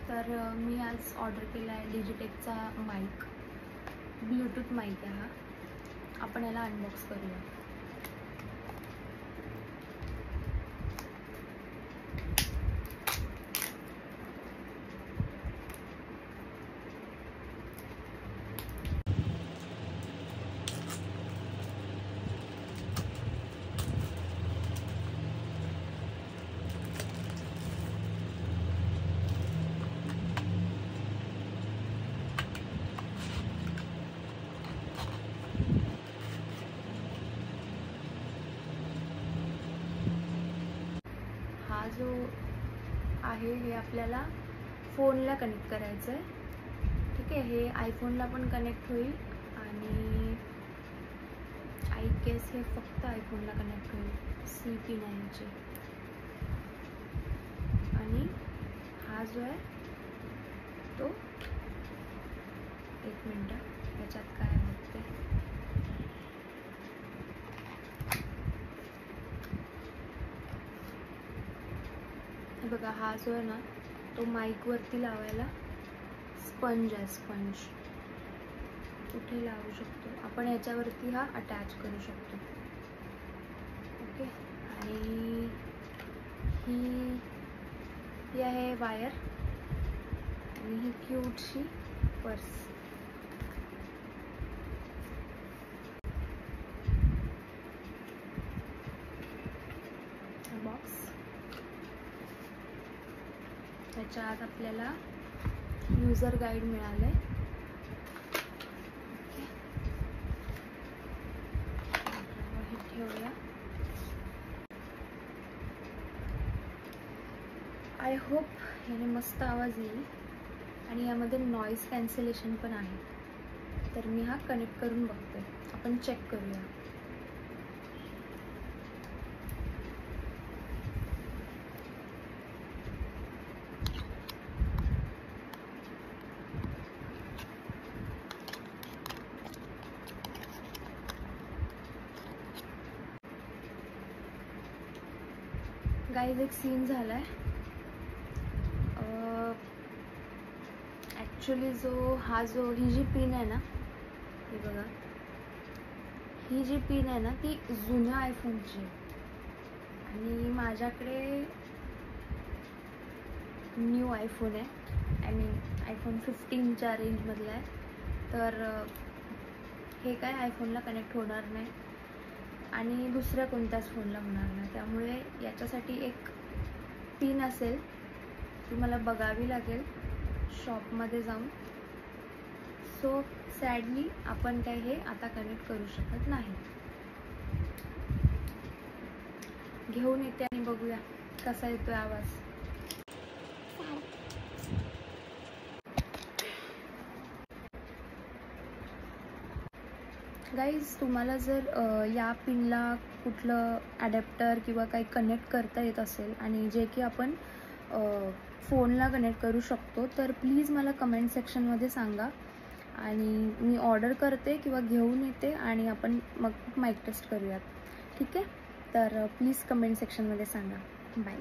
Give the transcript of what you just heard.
तर मी आज ऑर्डर केला आहे डिजिटेकचा माईक, ब्लूटूथ माईक आहे हा. आपण याला अनबॉक्स करूया. हा जो आहे हे आपल्याला फोनला कनेक्ट करायचं आहे. ठीक आहे, हे आयफोनला पण कनेक्ट होईल आणि आय गेस हे फक्त आयफोनला कनेक्ट होईल. CP नाही. आणि हा जो आहे तो, एक मिनटं, याच्यात काय बघते. हे बघा, हा जो आहे ना तो माईकवरती लावायला स्पंज आहे. स्पंज कुठे लावू शकतो आपण, याच्यावरती हा अटॅच करू शकतो. ओके, आणि ही आहे वायर आणि ही क्यूटशी पर्स. बॉक्स, त्याच्या आत आपल्याला यूजर गाईड मिळालं आहे. हे ठेवूया. आय होप याने मस्त आवाज येईल आणि यामध्ये नॉईज कॅन्सलेशन पण आहे. तर मी हा कनेक्ट करून बघते, आपण चेक करूया. गाईज, एक सीन झाला आहे. ॲक्च्युली ही जी पिन आहे ना, हे बघा, ही जी पिन आहे ना ती जुन्या आयफोनची आहे आणि माझ्याकडे न्यू आयफोन आहे. आय मीन आयफोन 15च्या रेंजमधला आहे. तर हे काय आयफोनला कनेक्ट होणार नाही आणि दुसऱ्या कोणत्याच फोनला होणार नाही. त्यामुळे याच्यासाठी एक पिन असेल ती मला बघावी लागेल शॉपमध्ये जाऊन. सो सॅडली आपण काय हे आता कनेक्ट करू शकत नाही. घेऊन येते आणि बघूया कसा येतोय आवाज. गाईज, तुम्हाला जर या पिनला कुठलं ॲडॅप्टर किंवा काही कनेक्ट करता येत असेल आणि जे की आपण फोनला कनेक्ट करू शकतो, तर प्लीज मला कमेंट सेक्शनमध्ये सांगा आणि मी ऑर्डर करते किंवा घेऊन येते आणि आपण मग माईक टेस्ट करूयात. ठीक आहे, तर प्लीज कमेंट सेक्शनमध्ये सांगा. बाय.